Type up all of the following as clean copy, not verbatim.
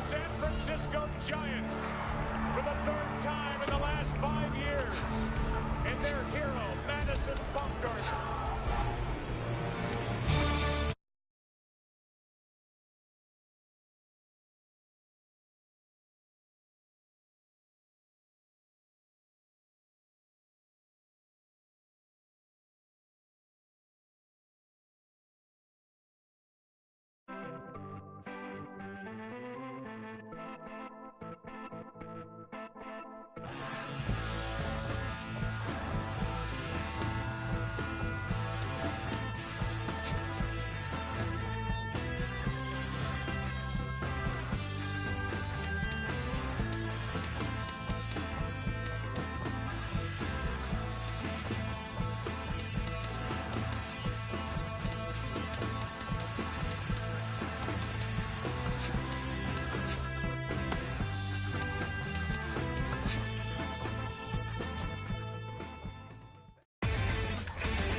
San Francisco Giants for the third time in the last 5 years. And their hero, Madison Bumgarner.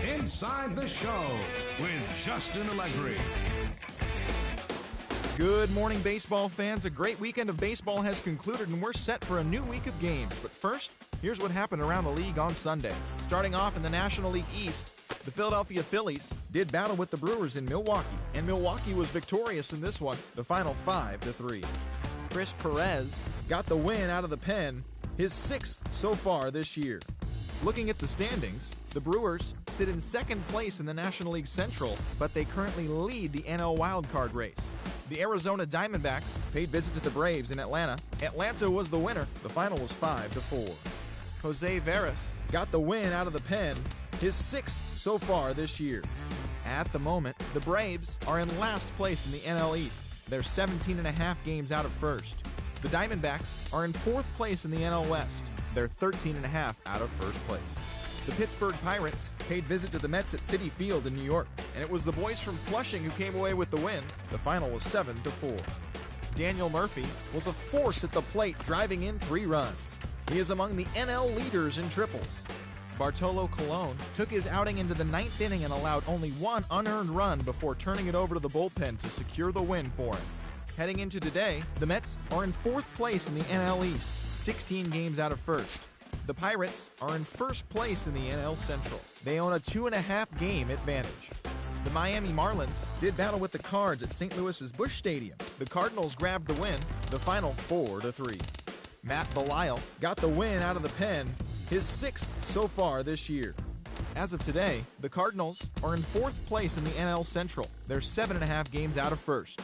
Inside the Show with Justin Allegri. Good morning, baseball fans. A great weekend of baseball has concluded, and we're set for a new week of games. But first, here's what happened around the league on Sunday. Starting off in the National League East, the Philadelphia Phillies did battle with the Brewers in Milwaukee, and Milwaukee was victorious in this one, the final 5-3. Chris Perez got the win out of the pen, his 6th so far this year. Looking at the standings, the Brewers sit in second place in the National League Central, but they currently lead the NL wildcard race. The Arizona Diamondbacks paid visit to the Braves in Atlanta. Atlanta was the winner. The final was 5-4. Jose Veras got the win out of the pen, his 6th so far this year. At the moment, the Braves are in last place in the NL East. They're 17.5 games out of first. The Diamondbacks are in 4th place in the NL West. They're 13.5 out of first place. The Pittsburgh Pirates paid visit to the Mets at Citi Field in New York, and it was the boys from Flushing who came away with the win. The final was 7-4. Daniel Murphy was a force at the plate, driving in 3 runs. He is among the NL leaders in triples. Bartolo Colon took his outing into the 9th inning and allowed only 1 unearned run before turning it over to the bullpen to secure the win for him. Heading into today, the Mets are in 4th place in the NL East, 16 games out of first. The Pirates are in 1st place in the NL Central. They own a 2.5 game advantage. The Miami Marlins did battle with the Cards at St. Louis's Busch Stadium. The Cardinals grabbed the win, the final 4-3. Matt Belisle got the win out of the pen, his 6th so far this year. As of today, the Cardinals are in 4th place in the NL Central. They're 7.5 games out of first.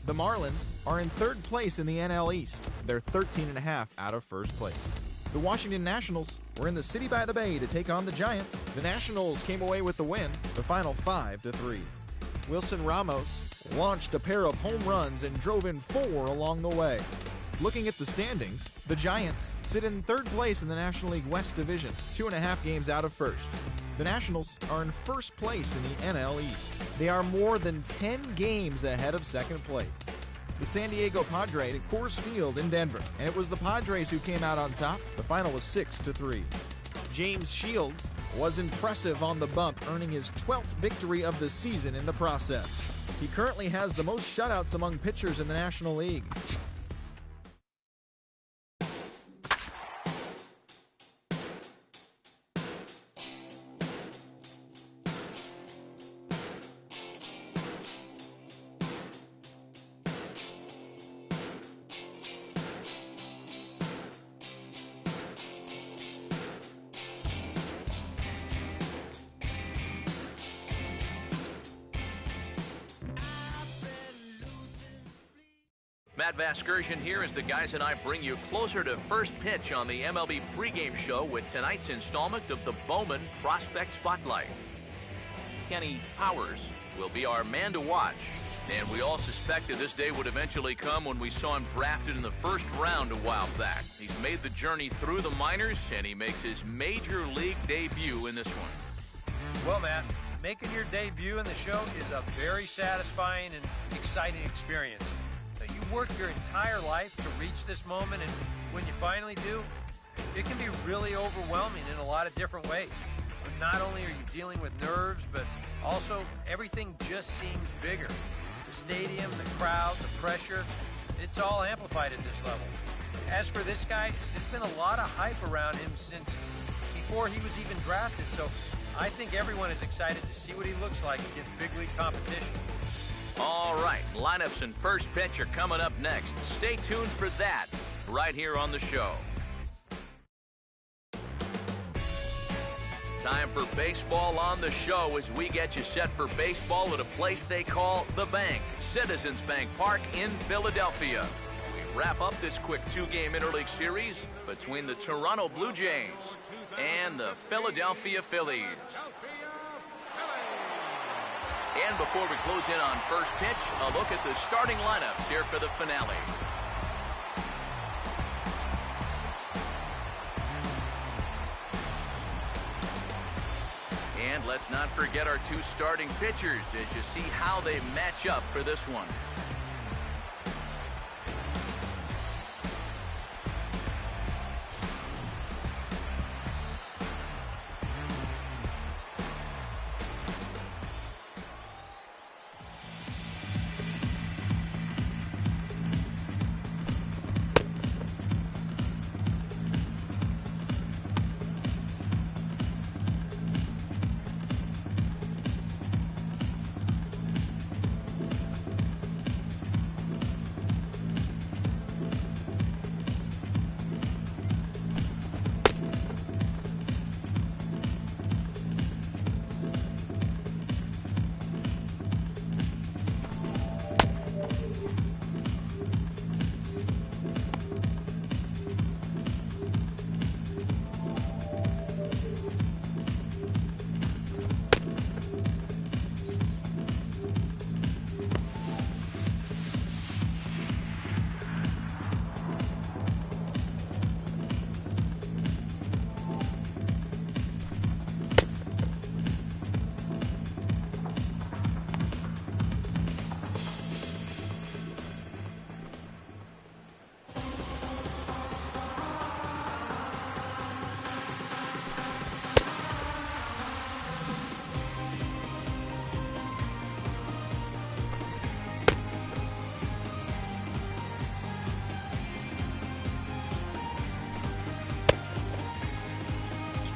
The Marlins are in 3rd place in the NL East. They're 13.5 out of first place. The Washington Nationals were in the City by the Bay to take on the Giants. The Nationals came away with the win, the final 5-3. Wilson Ramos launched a pair of home runs and drove in 4 along the way. Looking at the standings, the Giants sit in 3rd place in the National League West Division, 2.5 games out of first. The Nationals are in 1st place in the NL East. They are more than 10 games ahead of 2nd place. The San Diego Padres at Coors Field in Denver, and it was the Padres who came out on top. The final was 6-3. James Shields was impressive on the bump, earning his 12th victory of the season in the process. He currently has the most shutouts among pitchers in the National League. Matt Vasgersian here as the guys and I bring you closer to first pitch on the MLB pregame show with tonight's installment of the Bowman Prospect Spotlight. Kenny Powers will be our man to watch, and we all suspected this day would eventually come when we saw him drafted in the 1st round a while back. He's made the journey through the minors, and he makes his major league debut in this one. Well, Matt, making your debut in the show is a very satisfying and exciting experience. You work your entire life to reach this moment, and when you finally do, it can be really overwhelming in a lot of different ways. Not only are you dealing with nerves, but also everything just seems bigger. The stadium, the crowd, the pressure. It's all amplified at this level. As for this guy, there's been a lot of hype around him since before he was even drafted, so I think everyone is excited to see what he looks like against big league competition. All right, lineups and first pitch are coming up next. Stay tuned for that right here on the show. Time for baseball on the show as we get you set for baseball at a place they call The Bank, Citizens Bank Park in Philadelphia. We wrap up this quick two-game interleague series between the Toronto Blue Jays and the Philadelphia Phillies. And before we close in on first pitch, a look at the starting lineups here for the finale. And let's not forget our two starting pitchers as you see how they match up for this one.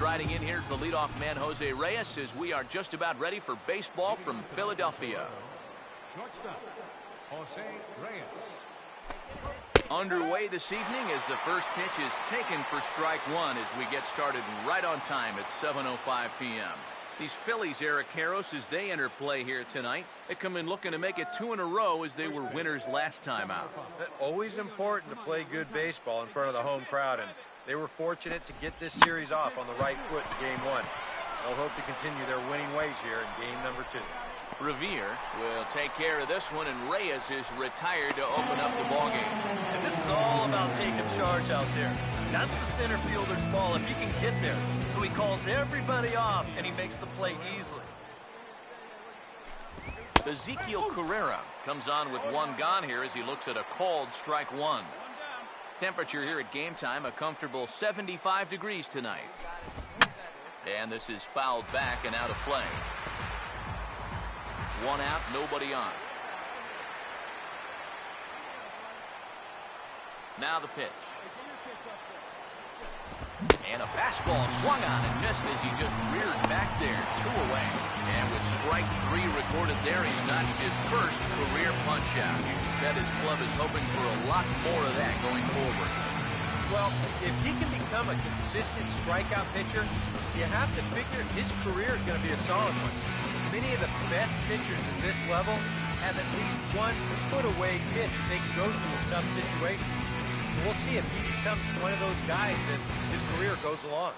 Riding in here is the leadoff man, Jose Reyes, as we are just about ready for baseball from Philadelphia. Shortstop, Jose Reyes. Underway this evening as the first pitch is taken for strike one as we get started right on time at 7:05 p.m. These Phillies, Eric Karros, as they enter play here tonight, they come in looking to make it two in a row as they were winners last time out. Always important to play good baseball in front of the home crowd, and they were fortunate to get this series off on the right foot in game one. They'll hope to continue their winning ways here in game number two. Revere will take care of this one, and Reyes is retired to open up the ballgame. And this is all about taking charge out there. That's the center fielder's ball if he can get there. So he calls everybody off, and he makes the play easily. Ezekiel Carrera comes on with one gone here as he looks at a called strike one. Temperature here at game time, a comfortable 75 degrees tonight. And this is fouled back and out of play. One out, nobody on. Now the pitch. And a fastball swung on and missed as he just reared back there. Two away. And with strike three recorded there, he's notched his first career punch-out. Bet his club is hoping for a lot more of that going forward. Well, if he can become a consistent strikeout pitcher, you have to figure his career is going to be a solid one. Many of the best pitchers at this level have at least one put-away pitch that they can go to in tough situations. So we'll see if he becomes one of those guys as his career goes along.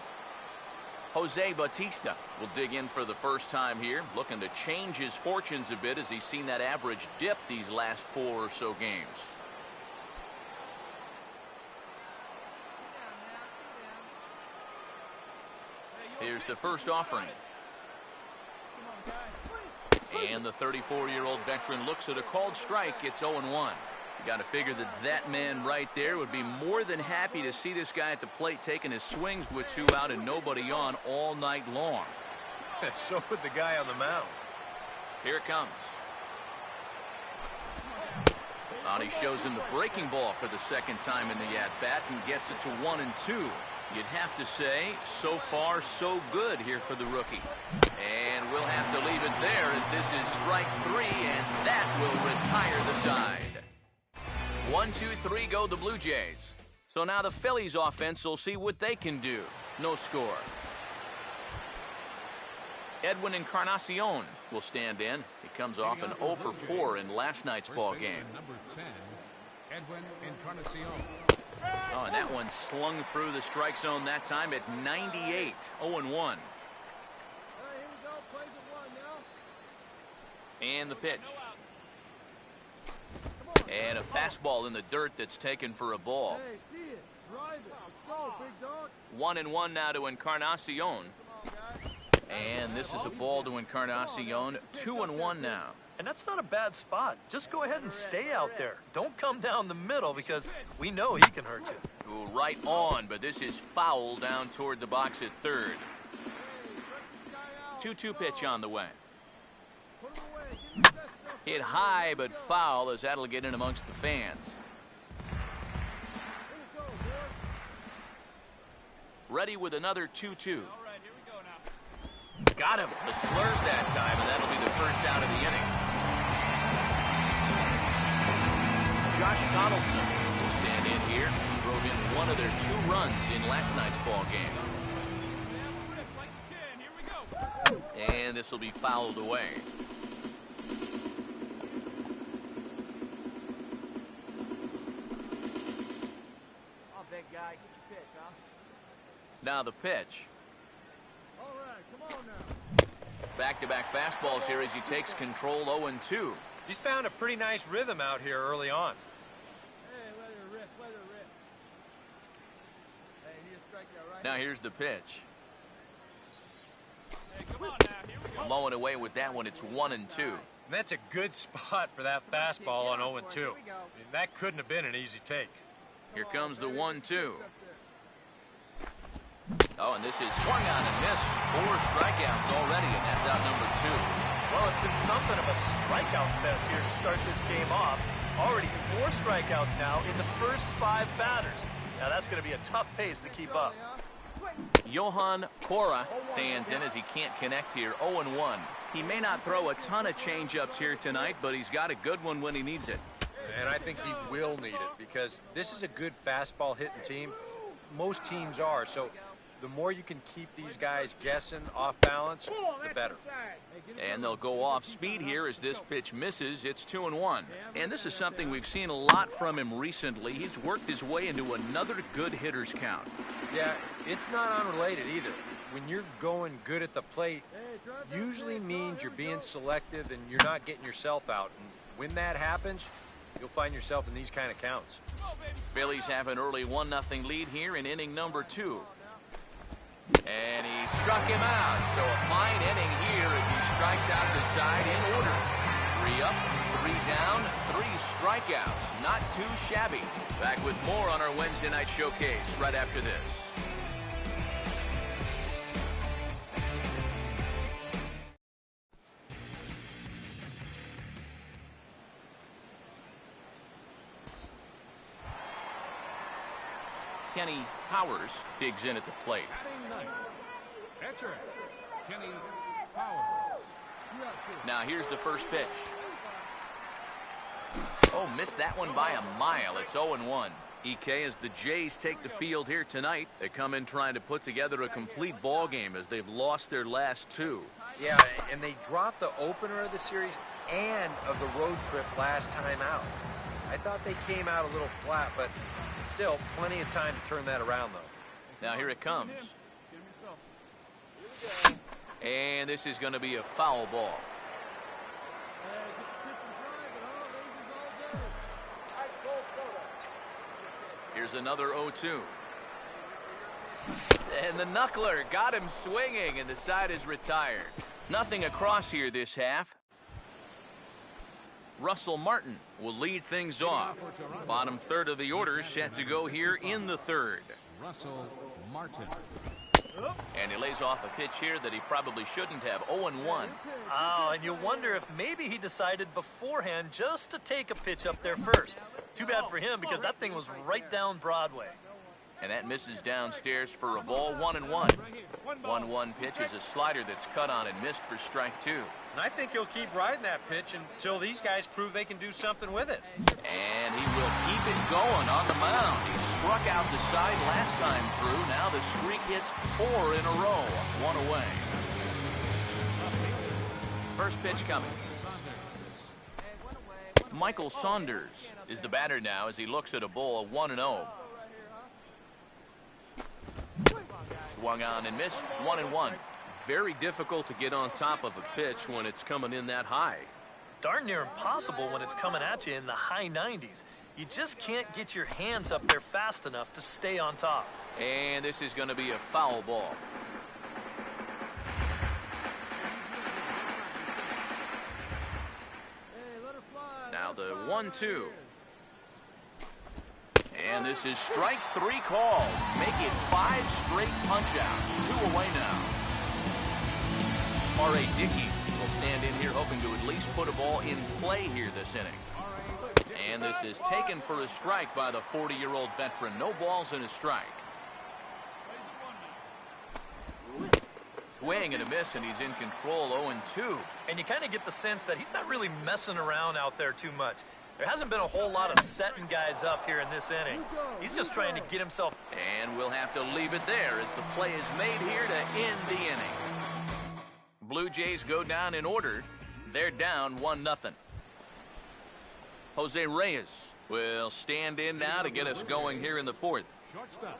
Jose Bautista will dig in for the first time here, looking to change his fortunes a bit as he's seen that average dip these last 4 or so games. Here's the first offering. And the 34-year-old veteran looks at a called strike. It's 0-1. You got to figure that man right there would be more than happy to see this guy at the plate taking his swings with 2 out and nobody on all night long. So would the guy on the mound. Here it comes. A He shows him the breaking ball for the second time in the at-bat and gets it to 1-2. You'd have to say, so far, so good here for the rookie. And we'll have to leave it there as this is strike 3, and that will retire the side. 1-2-3 go the Blue Jays. So now the Phillies offense will see what they can do. No score. Edwin Encarnacion will stand in. He comes off an 0 for 4 in last night's ball game. Number 10, Edwin Encarnacion. Oh, and that one slung through the strike zone that time at 98. 0-1. And the pitch. And a fastball in the dirt that's taken for a ball. 1-1 now to Encarnacion. And this is a ball to Encarnacion. 2-1 now. And that's not a bad spot. Just go ahead and stay out there. Don't come down the middle because we know he can hurt you. Ooh, right on, but this is foul down toward the box at third. 2-2 pitch on the way. Hit high but foul as that'll get in amongst the fans. Ready with another 2-2. Got him. The slurs that time, and that'll be the first out of the inning. Josh Donaldson will stand in here. He drove in one of their 2 runs in last night's ball game. And this will be fouled away. Oh, big guy, get your pitch, huh? Now the pitch. All right, come on now. Back-to-back fastballs here as he takes control. 0-2. He's found a pretty nice rhythm out here early on. Hey, let her rip, let her rip. Hey, you need to strike that right. Now here's the pitch. Hey, come on now. Here we go. Blowing away with that one. It's 1-2. And that's a good spot for that fastball on 0-2. I mean, that couldn't have been an easy take. Here comes the 1-2. Oh, and this is swung on and missed. 4 strikeouts already, and that's out number 2. Well, it's been something of a strikeout fest here to start this game off. Already 4 strikeouts now in the first 5 batters. Now that's going to be a tough pace to keep up. Johan Cora stands in as he can't connect here. 0-1. He may not throw a ton of changeups here tonight, but he's got a good one when he needs it. And I think he will need it because this is a good fastball hitting team. Most teams are, so the more you can keep these guys guessing off balance, the better. And they'll go off speed here as this pitch misses. It's 2-1. And this is something we've seen a lot from him recently. He's worked his way into another good hitter's count. Yeah, it's not unrelated either. When you're going good at the plate, usually means you're being selective and you're not getting yourself out. And when that happens, you'll find yourself in these kind of counts. Phillies have an early 1-0 lead here in inning number 2. And he struck him out. So a fine inning here as he strikes out the side in order. 3 up, 3 down, 3 strikeouts. Not too shabby. Back with more on our Wednesday night showcase right after this. Kenny Powers digs in at the plate. Catcher, Kenny Powers. Now here's the first pitch. Oh, missed that one by a mile. It's 0-1. EK, as the Jays take the field here tonight, they come in trying to put together a complete ball game as they've lost their last 2. Yeah, and they dropped the opener of the series and of the road trip last time out. I thought they came out a little flat, but still plenty of time to turn that around, though. Now here it comes. And this is going to be a foul ball. Here's another 0-2. And the knuckler got him swinging, and the side is retired. Nothing across here this half. Russell Martin will lead things off. Bottom third of the order set to go here in the third. Russell Martin. And he lays off a pitch here that he probably shouldn't have. 0-1. Oh, and you wonder if maybe he decided beforehand just to take a pitch up there first. Too bad for him because that thing was right down Broadway. And that misses downstairs for a ball. 1-1. 1-1 pitch is a slider that's cut on and missed for strike 2. And I think he'll keep riding that pitch until these guys prove they can do something with it. And he will keep it going on the mound. He struck out the side last time through. Now the streak hits 4 in a row. 1 away. First pitch coming. Michael Saunders is the batter now as he looks at a ball. 1-0. Swung on and missed. 1-1. Very difficult to get on top of a pitch when it's coming in that high. Darn near impossible when it's coming at you in the high 90s. You just can't get your hands up there fast enough to stay on top. And this is going to be a foul ball. Now the 1-2. And this is strike 3 called. Make it 5 straight punch-outs. 2 away now. R.A. Dickey will stand in here hoping to at least put a ball in play here this inning. And this is taken for a strike by the 40-year-old veteran. No balls and a strike. Swing and a miss, and he's in control. 0-2. And you kind of get the sense that he's not really messing around out there too much. There hasn't been a whole lot of setting guys up here in this inning. He's just trying to get himself. And we'll have to leave it there as the play is made here to end the inning. Blue Jays go down in order. They're down 1-0. Jose Reyes will stand in now to get us going here in the 4th. Shortstop,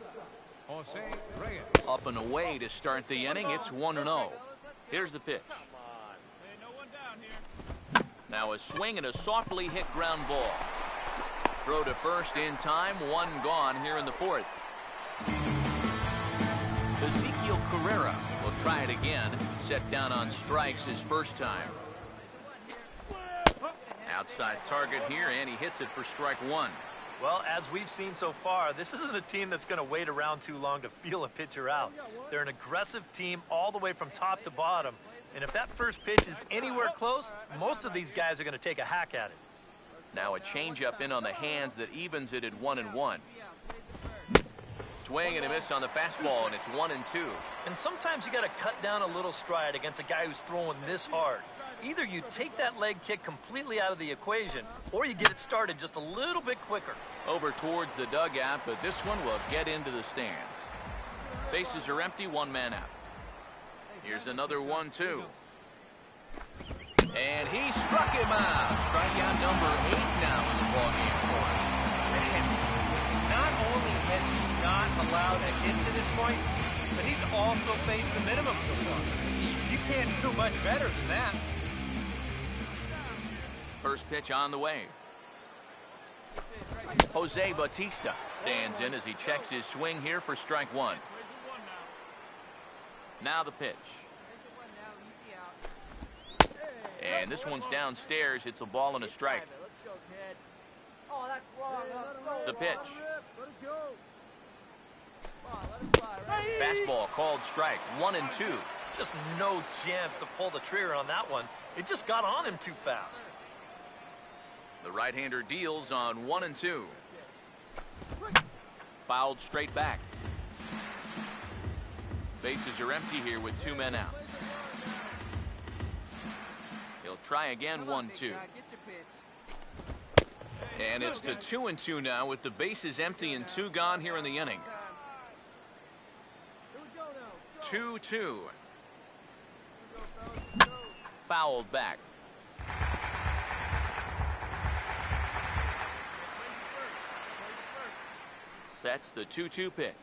Jose Reyes. Up and away to start the inning. It's 1-0. Here's the pitch. Now a swing and a softly hit ground ball. Throw to first in time. 1 gone here in the 4th. Ezekiel Carrera will try it again. Set down on strikes his first time. Outside target here, and he hits it for strike 1. Well, as we've seen so far, this isn't a team that's going to wait around too long to feel a pitcher out. They're an aggressive team all the way from top to bottom. And if that first pitch is anywhere close, most of these guys are going to take a hack at it. Now a changeup in on the hands that evens it at 1-1. Swing and a miss on the fastball, and it's 1-2. And sometimes you got to cut down a little stride against a guy who's throwing this hard. Either you take that leg kick completely out of the equation, or you get it started just a little bit quicker. Over towards the dugout, but this one will get into the stands. Bases are empty, 1 man out. Here's another 1-2. And he struck him out. Strikeout number 8 now in the ballgame for him. Man, not only has he not allowed a hit to this point, but he's also faced the minimum so far. You can't do much better than that. First pitch on the way. Jose Bautista stands in as he checks his swing here for strike 1. Now the pitch. And this one's downstairs. It's a ball and a strike. The pitch. Fastball called strike. 1-2. Just no chance to pull the trigger on that one. It just got on him too fast. The right-hander deals on 1-2. Fouled straight back. Bases are empty here with 2 men out. He'll try again. 1-2. And it's to 2-2 now with the bases empty and 2 gone here in the inning. 2-2. Fouled back. Sets the 2-2 pitch.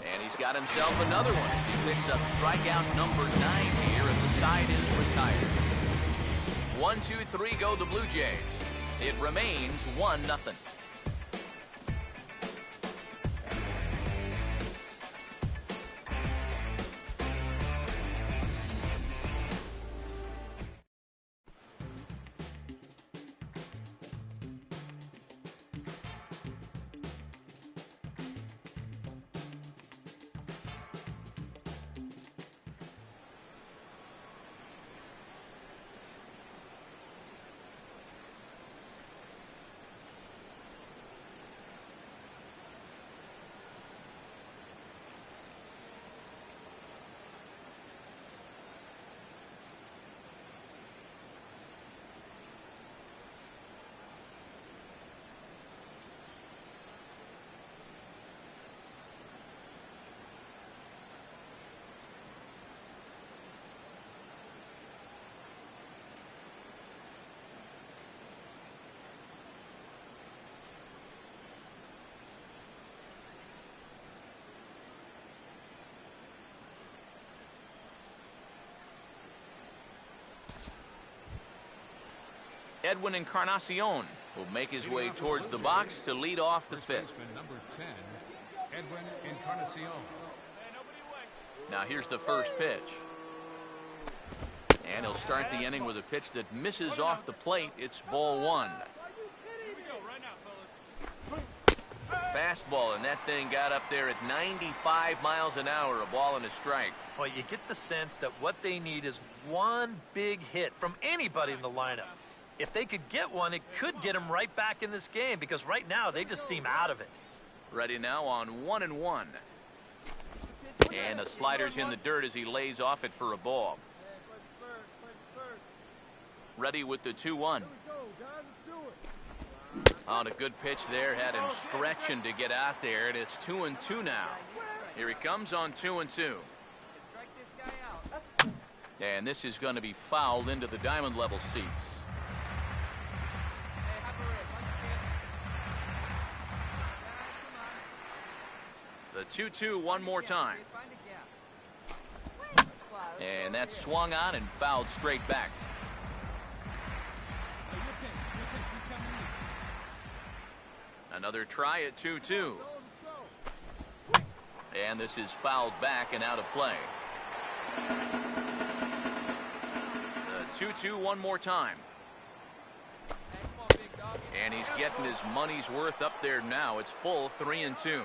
And he's got himself another one as he picks up strikeout number 9 here, and the side is retired. 1-2-3 go the Blue Jays. It remains 1-0. Edwin Encarnacion will make his way towards the box to lead off the fifth. Number 10, Edwin Encarnacion. Now here's the first pitch. And he'll start the inning with a pitch that misses off the plate. It's ball one. Fastball, and that thing got up there at 95 miles an hour, a ball and a strike. Well, you get the sense that what they need is one big hit from anybody in the lineup. If they could get one, it could get them right back in this game, because right now they just seem out of it. Ready now on 1-1. And a slider's in the dirt as he lays off it for a ball. Ready with the 2-1. On a good pitch there, had him stretching to get out there, and it's 2-2 now. Here he comes on 2-2. And this is going to be fouled into the diamond level seats. The 2-2 one more time. And that's swung on and fouled straight back. Another try at 2-2. And this is fouled back and out of play. The 2-2 one more time. And he's getting his money's worth up there now. It's full 3-2.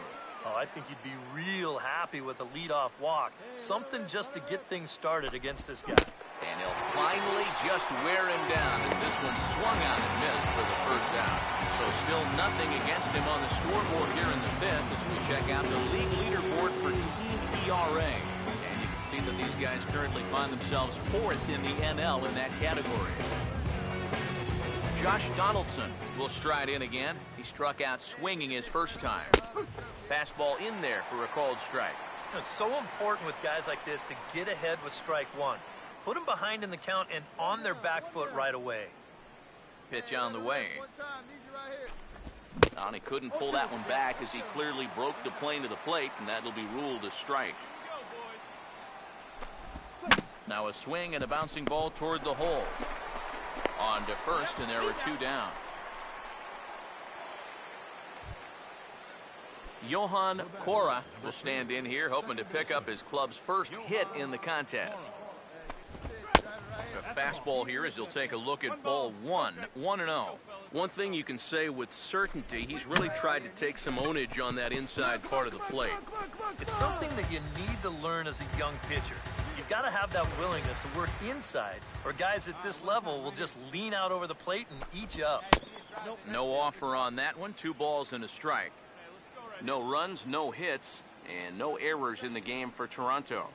Oh, I think you'd be real happy with a leadoff walk. Something just to get things started against this guy. And he'll finally just wear him down as this one swung on and missed for the first out. So still nothing against him on the scoreboard here in the fifth as we check out the league leaderboard for team ERA. And you can see that these guys currently find themselves fourth in the NL in that category. Josh Donaldson will stride in again. He struck out swinging his first time. Fastball in there for a called strike. It's so important with guys like this to get ahead with strike one. Put them behind in the count and on their back foot right away. Pitch on the way. And he couldn't pull that one back as he clearly broke the plane to the plate, and that'll be ruled a strike. Now a swing and a bouncing ball toward the hole. On to first, and there were two down. Johan Cora will stand in here, hoping to pick up his club's first hit in the contest. A fastball here as he'll take a look at ball one, 1-0. One thing you can say with certainty, he's really tried to take some ownage on that inside part of the plate. It's something that you need to learn as a young pitcher. You've got to have that willingness to work inside, or guys at this level will just lean out over the plate and eat you up. No offer on that one. 2 balls and a strike. No runs, no hits, and no errors in the game for Toronto.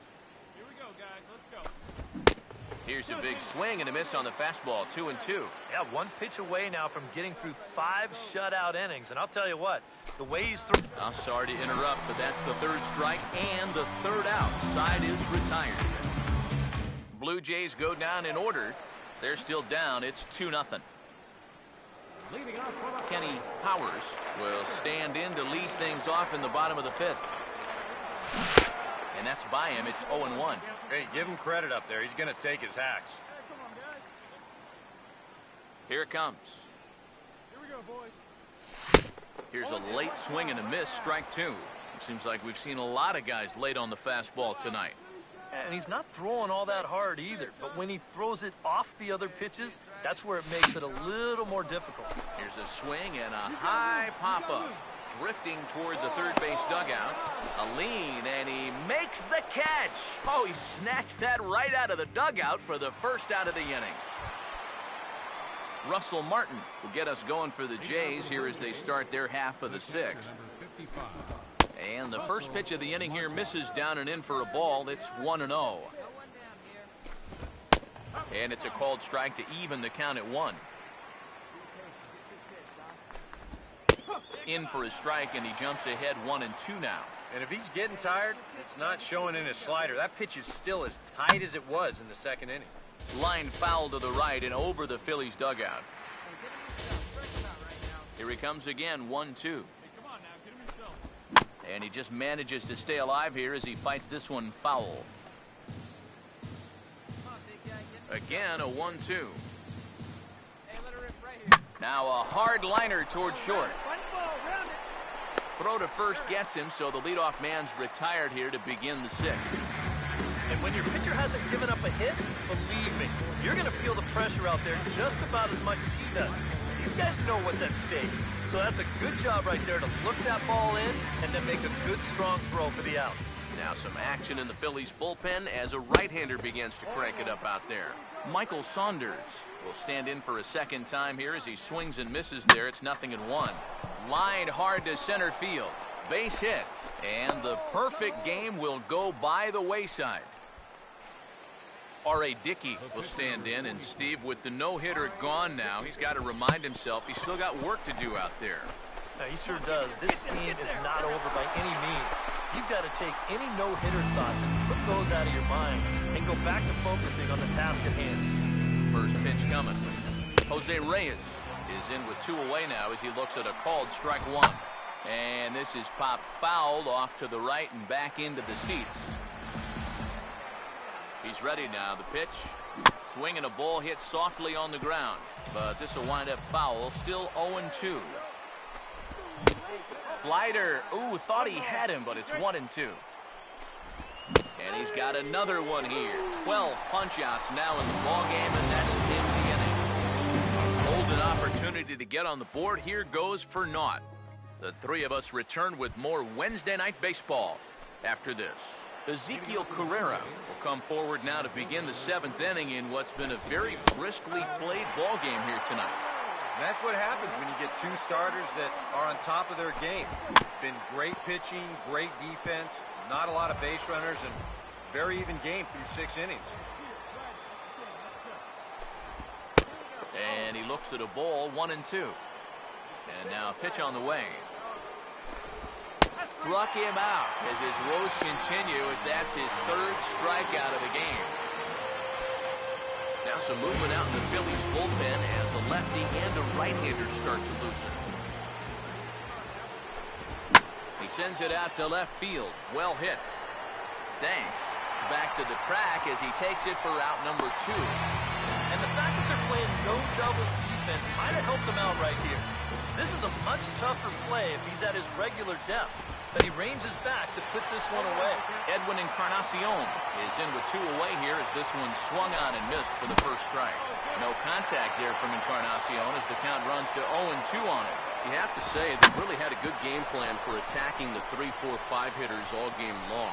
Here's a big swing and a miss on the fastball, 2-2. Yeah, one pitch away now from getting through 5 shutout innings. And I'll tell you what, the way he's through... I'm sorry to interrupt, but that's the 3rd strike and the 3rd out. Side is retired. Blue Jays go down in order. They're still down. It's 2-0. Kenny Powers will stand in to lead things off in the bottom of the 5th. And that's by him. It's 0-1. Hey, give him credit up there. He's going to take his hacks. Here it comes. Here we go, boys. Here's a late swing and a miss, strike 2. It seems like we've seen a lot of guys late on the fastball tonight. And he's not throwing all that hard either. But when he throws it off the other pitches, that's where it makes it a little more difficult. Here's a swing and a high pop-up. Drifting toward the 3rd base dugout. A lean, and he makes the catch. Oh, he snatched that right out of the dugout for the first out of the inning. Russell Martin will get us going for the Jays here as they start their half of the 6th. And the first pitch of the inning here misses down and in for a ball. It's 1-0. And it's a called strike to even the count at 1. In for a strike, and he jumps ahead 1-2 now. And if he's getting tired, it's not showing in his slider. That pitch is still as tight as it was in the 2nd inning. Line foul to the right and over the Phillies dugout. Here he comes again, 1-2. And he just manages to stay alive here as he fights this one foul. Again, a 1-2. Now a hard liner towards short. Throw to first gets him, so the leadoff man's retired here to begin the sixth. And when your pitcher hasn't given up a hit, believe me, you're going to feel the pressure out there just about as much as he does. These guys know what's at stake. So that's a good job right there to look that ball in and then make a good, strong throw for the out. Now some action in the Phillies bullpen as a right-hander begins to crank it up out there. Michael Saunders will stand in for a second time here as he swings and misses there. It's 0-1. Lined hard to center field. Base hit. And the perfect game will go by the wayside. R.A. Dickey will stand in, and Steve, with the no-hitter gone now, he's got to remind himself he's still got work to do out there. He sure does. This game is not over by any means. You've got to take any no-hitter thoughts and put those out of your mind and go back to focusing on the task at hand. First pitch coming. Jose Reyes is in with 2 away now as he looks at a called strike 1. And this is popped fouled off to the right and back into the seats. He's ready now. The pitch. Swing and a ball hit softly on the ground. But this will wind up foul. Still 0-2. Slider. Ooh, thought he had him, but it's 1-2. And he's got another one here. 12 punch-outs now in the ballgame, and that's in the inning. A golden opportunity to get on the board. Here goes for naught. The three of us return with more Wednesday Night Baseball after this. Ezekiel Carrera will come forward now to begin the 7th inning in what's been a very briskly played ball game here tonight. And that's what happens when you get 2 starters that are on top of their game. It's been great pitching, great defense, not a lot of base runners, and very even game through 6 innings. And he looks at a ball, 1-2. And now a pitch on the way. Struck him out as his woes continue, as that's his 3rd strikeout of the game. Now some movement out in the Phillies bullpen as a lefty and a right-hander start to loosen. He sends it out to left field. Well hit. Thanks. Back to the track as he takes it for out number 2. And the fact that they're playing no doubles defense might have helped him out right here. This is a much tougher play if he's at his regular depth. But he ranges back to put this one away. Edwin Encarnacion is in with 2 away here as this one swung on and missed for the first strike. No contact there from Encarnacion as the count runs to 0-2 on it. You have to say they really had a good game plan for attacking the 3, 4, 5 hitters all game long.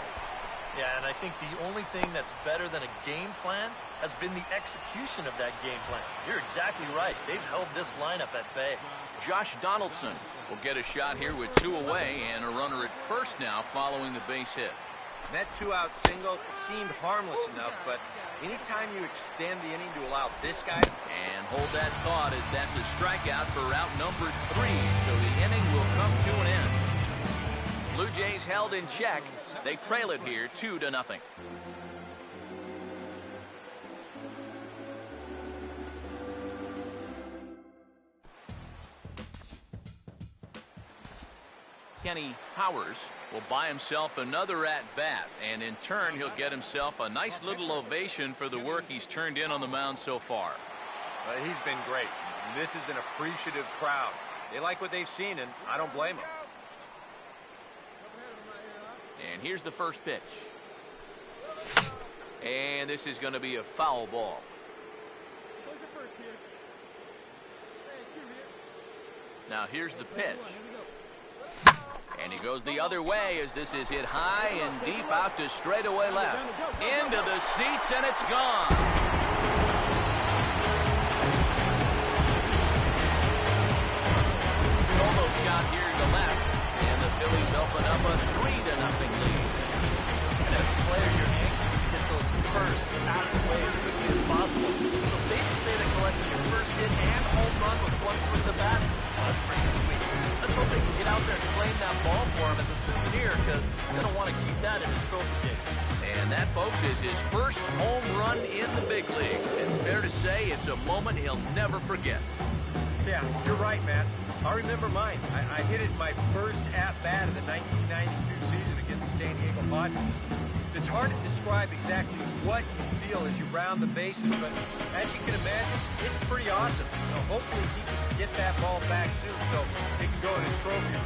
Yeah, and I think the only thing that's better than a game plan has been the execution of that game plan. You're exactly right. They've held this lineup at bay. Josh Donaldson will get a shot here with 2 away and a runner at first now following the base hit. That 2-out single seemed harmless enough, but anytime you extend the inning to allow this guy... And hold that thought as that's a strikeout for out number 3, so the inning will come to an end. Blue Jays held in check. They trail it here 2-0. Kenny Powers will buy himself another at-bat, and in turn he'll get himself a nice little ovation for the work he's turned in on the mound so far. He's been great. This is an appreciative crowd. They like what they've seen, and I don't blame them. And here's the first pitch. And this is going to be a foul ball. Now here's the pitch. And he goes the other way as this is hit high and deep out to straightaway left. Into the seats, and it's gone. Solo shot here to left, and the Phillies open up a 3-0 lead. And as a player, you're anxious to get those first out of the way as quickly as possible. So safe to say that collecting your first hit and home run with one swing of the bat, that's pretty sweet. Let's hope they can get out there and claim that ball for him as a souvenir, because he's going to want to keep that in his trophy case. And that, folks, is his first home run in the big league. It's fair to say it's a moment he'll never forget. Yeah, you're right, Matt. I remember mine. I hit it my first at-bat of the 1992 season against the San Diego Padres. It's hard to describe exactly what you feel as you round the bases, but as you can imagine, it's pretty awesome. So hopefully he can get that ball back soon so it can go in his trophy room.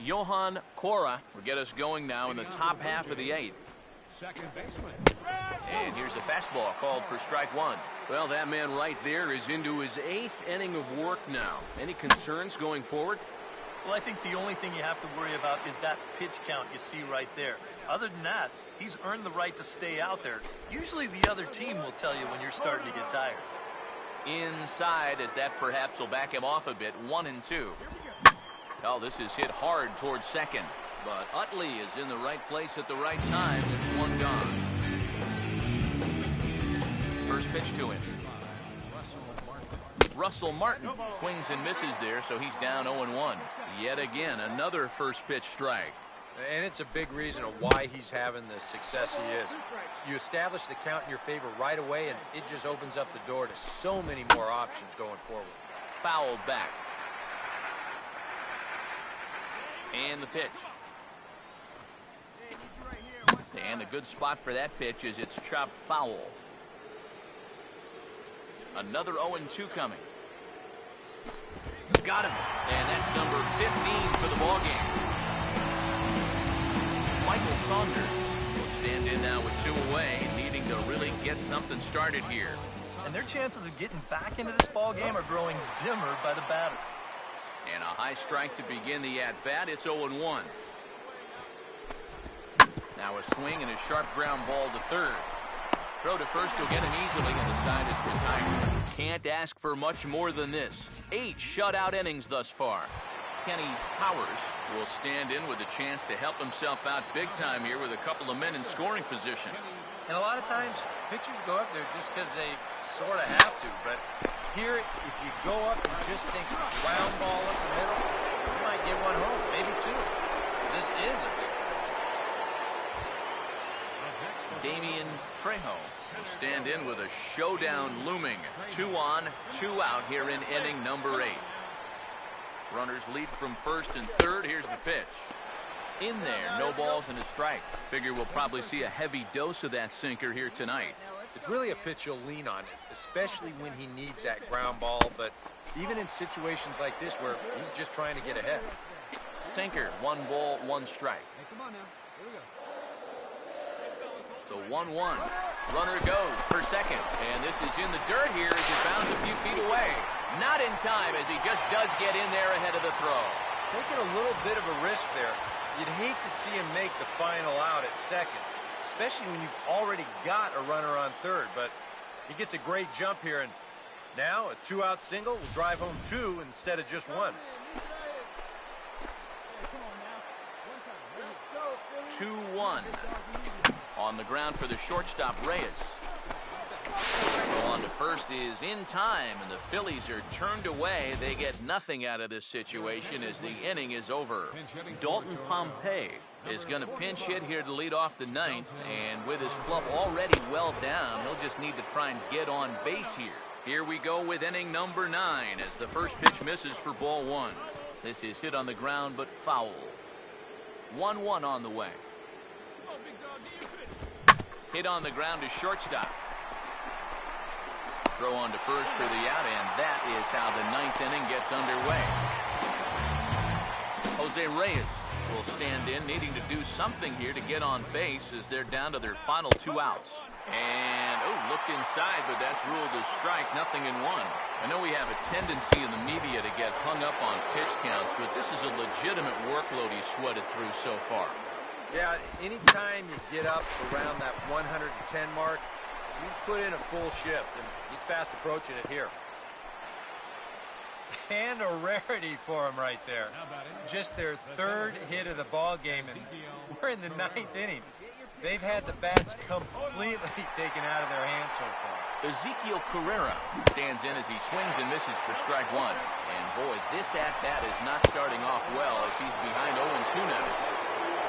Johan Cora will get us going now in the top half of the 8th. Second baseman. And here's a fastball called for strike one. Well, that man right there is into his 8th inning of work now. Any concerns going forward? Well, I think the only thing you have to worry about is that pitch count you see right there. Other than that, he's earned the right to stay out there. Usually the other team will tell you when you're starting to get tired. Inside, as that perhaps will back him off a bit. 1-2. Oh, this is hit hard towards second. But Utley is in the right place at the right time. It's one gone. First pitch to him. Russell Martin swings and misses there, so he's down 0-1. Yet again, another first pitch strike. And it's a big reason of why he's having the success he is. You establish the count in your favor right away, and it just opens up the door to so many more options going forward. Fouled back. And the pitch. And a good spot for that pitch as it's chopped foul. Another 0-2 coming. Got him. And that's number 15 for the ballgame. Michael Saunders will stand in now with 2 away, needing to really get something started here. And their chances of getting back into this ball game are growing dimmer by the batter. And a high strike to begin the at-bat. It's 0-1. Now a swing and a sharp ground ball to third. Throw to first will get him easily, and the side is retired. Can't ask for much more than this. 8 shutout innings thus far. Kenny Powers will stand in with a chance to help himself out big time here with a couple of men in scoring position. And a lot of times, pitchers go up there just because they sort of have to. But here, if you go up and just think ground ball up the middle, you might get one home, maybe 2. This is a big Damian Trejo will stand in with a showdown looming. 2 on, 2 out here in inning number 8. Runners lead from first and third. Here's the pitch. In there, no balls and a strike. Figure we'll probably see a heavy dose of that sinker here tonight. It's really a pitch you'll lean on, especially when he needs that ground ball. But even in situations like this where he's just trying to get ahead. Sinker, 1 ball, 1 strike. Hey, come on now. Here we go. The 1-1. Runner goes for second. And this is in the dirt here as it bounds a few feet away. Not in time as he just does get in there ahead of the throw. Taking a little bit of a risk there. You'd hate to see him make the final out at second, especially when you've already got a runner on third. But he gets a great jump here, and now a 2-out single will drive home 2 instead of just 1. 2-1. On the ground for the shortstop, Reyes. On to first is in time, and the Phillies are turned away. They get nothing out of this situation as the inning is over. Dalton Pompey is going to pinch hit here to lead off the 9th, and with his club already well down, he'll just need to try and get on base here. Here we go with inning number 9 as the first pitch misses for ball 1. This is hit on the ground but foul. 1-1 on the way. Hit on the ground to shortstop. Throw on to first for the out, and that is how the 9th inning gets underway. Jose Reyes will stand in, needing to do something here to get on base as they're down to their final 2 outs. And, looked inside, but that's ruled a strike, nothing in 1. I know we have a tendency in the media to get hung up on pitch counts, but this is a legitimate workload he's sweated through so far. Yeah, anytime you get up around that 110 mark, you put in a full shift, and he's fast approaching it here. And a rarity for him right there. Just their 3rd hit of the ball game, and we're in the 9th inning. They've had the bats completely taken out of their hands so far. Ezekiel Carrera stands in as he swings and misses for strike 1. And boy, this at-bat is not starting off well as he's behind 0-2 now.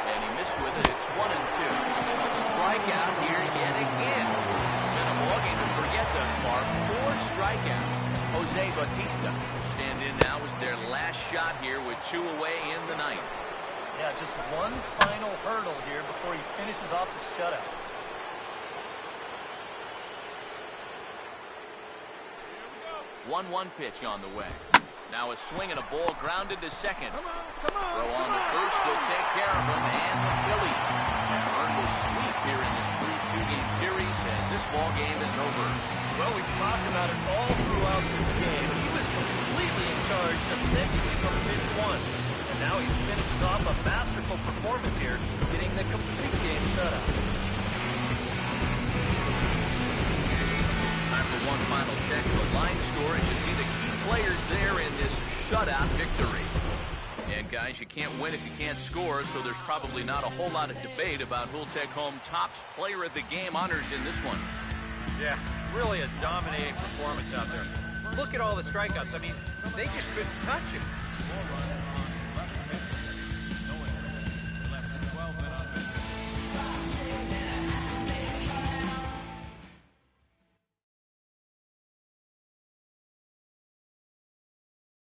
And he missed with it. It's 1-2. A strikeout here yet again. Been a ballgame to forget thus far. 4 strikeouts. Jose Bautista will stand in now as their last shot here with 2 away in the ninth. Yeah, just one final hurdle here before he finishes off the shutout. 1-1 pitch on the way. Now a swing and a ball grounded to second. Come on, Throw on the first will take care of him, and the Phillies have earned a sweep here in this 3-2-game series as this ball game is over. Well, we've talked about it all throughout this game. He was completely in charge, essentially from pitch 1. And now he finishes off a masterful performance here, getting the complete game shutout. Time for one final check of the line score as you see the key players there in this shutout victory. And guys, you can't win if you can't score, so there's probably not a whole lot of debate about who'll take home Topps Player of the Game honors in this one. Yeah, really a dominating performance out there. Look at all the strikeouts. I mean, they just couldn't touch him.